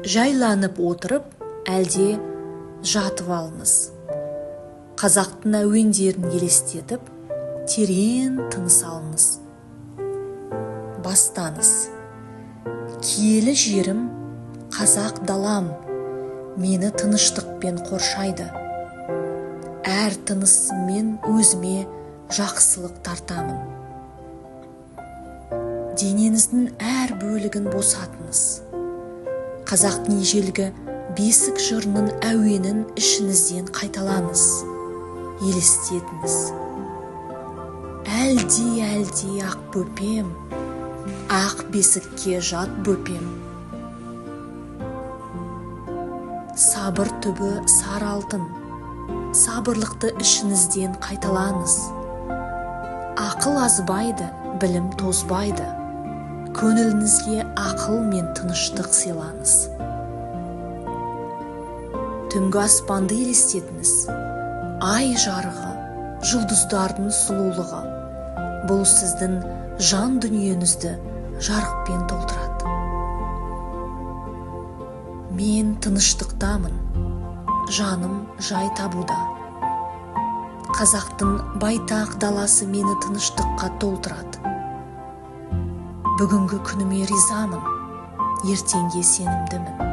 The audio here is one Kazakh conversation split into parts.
жайланып отырып, әлде жатып алыңыз. Қазақтың әуендерін елестетіп, терең тыныс алыңыз. Бастаңыз. Киелі жерім, қазақ далам, мені тыныштықпен қоршайды. Әр тынысыммен өзіме жақсылық тартамын. Дененіздің әр бөлігін босатыңыз. Қазақтың ежелгі бесік жырының әуенін ішіңізден қайталаңыз, елестетіңіз. Әлди ақ бөпем, ақ бесікке жат бөпем. Сабыр түбі сары алтын, сабырлықты ішіңізден қайталаңыз. Ақыл азбайды, білім тозбайды. Көңіліңізге ақыл мен тыныштық сыйлаңыз. Түнгі аспанды елестетіңіз. Ай жарығы, жұлдыздардың сұлулығы. Бұл сіздің жан дүниеңізді жарықпен толтырады. Мен тыныштықтамын, жаным жай табуда. Қазақтың байтақ даласы мені тыныштыққа толтырады. Бүгінгі күніме ризамын, ертеңге сенімдімін.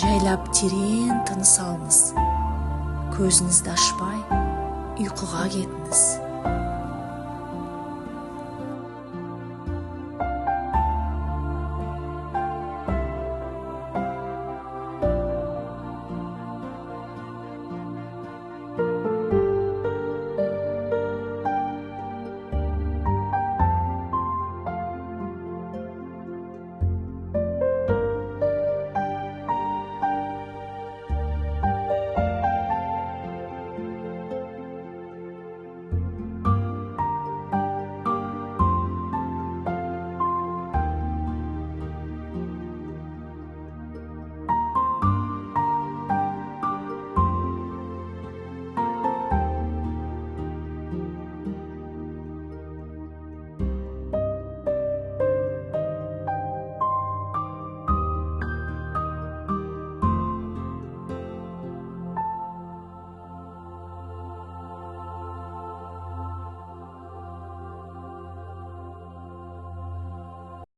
Жайлап терең тыныс алыңыз. Көзіңізді ашпай, ұйқыға кетіңіз.